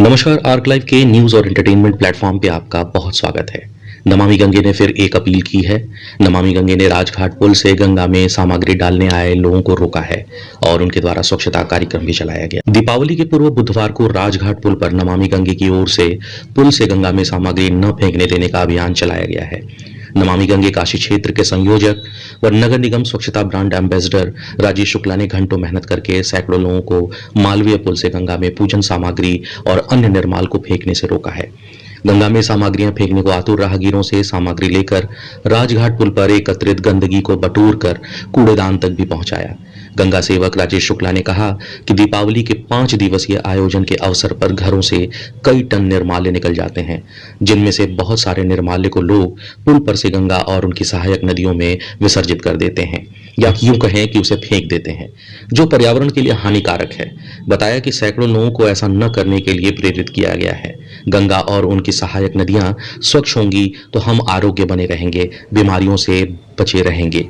नमस्कार। Arc live के news और एंटरटेनमेंट प्लेटफॉर्म पे आपका बहुत स्वागत है। नमामि गंगे ने फिर एक अपील की है। नमामि गंगे ने राजघाट पुल से गंगा में सामग्री डालने आए लोगों को रोका है और उनके द्वारा स्वच्छता कार्यक्रम भी चलाया गया। दीपावली के पूर्व बुधवार को राजघाट पुल पर नमामि गंगे की ओर से पुल से गंगा में सामग्री न फेंकने देने का अभियान चलाया गया है। नमामि गंगे काशी क्षेत्र के संयोजक व नगर निगम स्वच्छता ब्रांड एम्बेसडर राजेश शुक्ला ने घंटों मेहनत करके सैकड़ों लोगों को मालवीय पुल से गंगा में पूजन सामग्री और अन्य निर्माल को फेंकने से रोका है। गंगा में सामग्रियां फेंकने को आतुर राहगीरों से सामग्री लेकर राजघाट पुल पर एकत्रित गंदगी को बटोर कर कूड़ेदान तक भी पहुंचाया। गंगा सेवक राजेश शुक्ला ने कहा कि दीपावली के 5 दिवसीय आयोजन के अवसर पर घरों से कई टन निर्माल्य निकल जाते हैं, जिनमें से बहुत सारे निर्माल्य को लोग पुल पर से गंगा और उनकी सहायक नदियों में विसर्जित कर देते हैं या यूं कहें कि उसे फेंक देते हैं, जो पर्यावरण के लिए हानिकारक है। बताया कि सैकड़ों लोगों को ऐसा न करने के लिए प्रेरित किया गया है। गंगा और उनकी सहायक नदियां स्वच्छ होंगी तो हम आरोग्य बने रहेंगे, बीमारियों से बचे रहेंगे।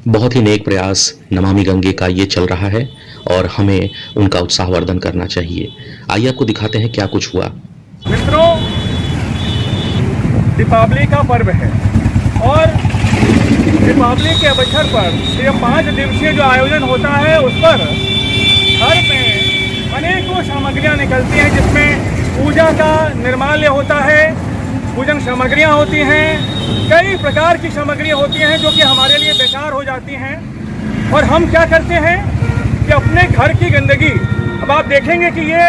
बहुत ही नेक प्रयास नमामि गंगे का ये चल रहा है और हमें उनका उत्साहवर्धन करना चाहिए। आइए आपको दिखाते हैं क्या कुछ हुआ। मित्रों, दीपावली का पर्व है और दीपावली के अवसर पर ये 5 दिवसीय जो आयोजन होता है उस पर घर में अनेकों सामग्रियां निकलती हैं, जिसमें पूजा का निर्माल्य होता है, पूजन सामग्रियां होती हैं, कई प्रकार की सामग्रियां होती हैं जो कि हमारे लिए बेकार हो जाती हैं। और हम क्या करते हैं कि अपने घर की गंदगी, अब आप देखेंगे कि ये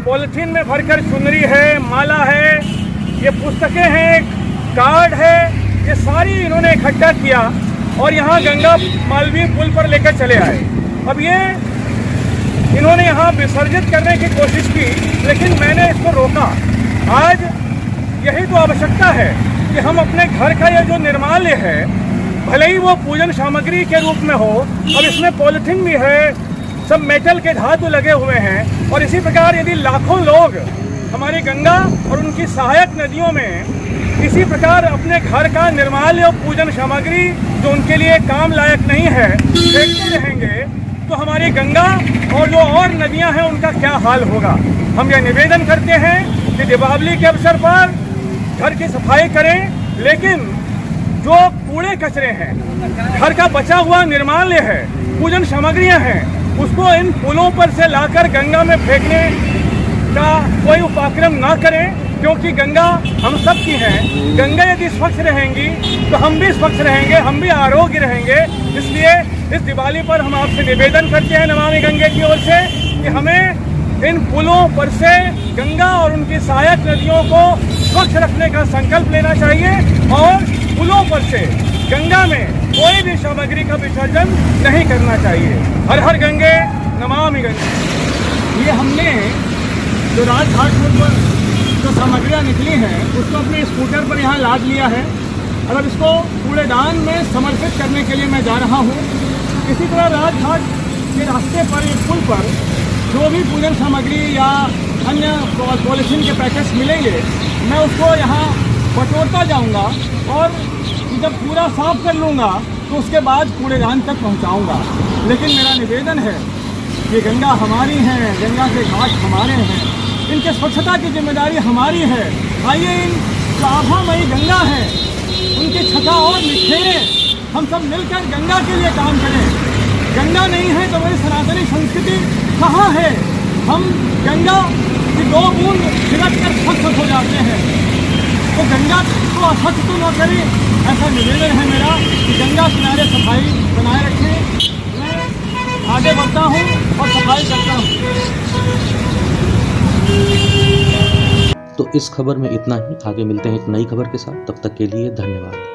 पॉलिथीन में भरकर चुनरी है, माला है, ये पुस्तकें हैं, कार्ड है, ये सारी इन्होंने इकट्ठा किया और यहाँ गंगा मालवीय पुल पर लेकर चले आए। अब ये इन्होंने यहाँ विसर्जित करने की कोशिश की, लेकिन मैंने इसको रोका। आज यही तो आवश्यकता है कि हम अपने घर का ये जो निर्माल्य है, भले ही वो पूजन सामग्री के रूप में हो, अब इसमें पॉलिथीन भी है, सब मेटल के धातु लगे हुए हैं, और इसी प्रकार यदि लाखों लोग हमारी गंगा और उनकी सहायक नदियों में इसी प्रकार अपने घर का निर्माल्य और पूजन सामग्री जो उनके लिए काम लायक नहीं है फेंकते रहेंगे, तो हमारी गंगा और जो और नदियां हैं उनका क्या हाल होगा। हम यह निवेदन करते हैं कि दीपावली के अवसर पर घर की सफाई करें, लेकिन जो कूड़े कचरे हैं, घर का बचा हुआ निर्माल्य है, पूजन सामग्रियां हैं, उसको इन पुलों पर से लाकर गंगा में फेंकने का कोई उपक्रम ना करें, क्योंकि गंगा हम सब की है। गंगा यदि स्वच्छ रहेंगी तो हम भी स्वच्छ रहेंगे, हम भी आरोग्य रहेंगे। इसलिए इस दिवाली पर हम आपसे निवेदन करते हैं नमामि गंगे की ओर से कि हमें इन पुलों पर से गंगा और उनकी सहायक नदियों को स्वच्छ रखने का संकल्प लेना चाहिए और पुलों पर से गंगा में कोई भी सामग्री का विसर्जन नहीं करना चाहिए। हर हर गंगे, नमामि गंगे। ये हमने जो राजघाट पुल पर जो सामग्रियाँ निकली हैं उसको अपने स्कूटर पर यहाँ लाद लिया है और अब इसको कूड़ेदान में समर्पित करने के लिए मैं जा रहा हूँ। इसी तरह राजघाट के रास्ते पर एक पुल पर जो भी पूजन सामग्री या अन्य पॉलिथीन के पैकेट्स मिलेंगे, मैं उसको यहाँ बटोरता जाऊँगा और जब पूरा साफ कर लूँगा तो उसके बाद कूड़ेदान तक पहुँचाऊँगा। लेकिन मेरा निवेदन है कि गंगा हमारी है, गंगा के घाट हमारे हैं, इनके स्वच्छता की जिम्मेदारी हमारी है। आइए इन जो आभामयी गंगा है उनकी छटा और निखेरें, हम सब मिलकर गंगा के लिए काम करें। गंगा नहीं है तो मेरी सनातनी संस्कृति कहाँ है। हम गंगा की 2 बूंद छिड़क कर स्वच्छ हो जाते हैं, तो गंगा को अस्वच्छ तो न करें, ऐसा निवेदन है मेरा कि गंगा किनारे सफाई बनाए रखें। मैं आगे बढ़ता हूँ और सफाई करता हूँ। तो इस खबर में इतना ही। आगे मिलते हैं एक नई खबर के साथ, तब तक के लिए धन्यवाद।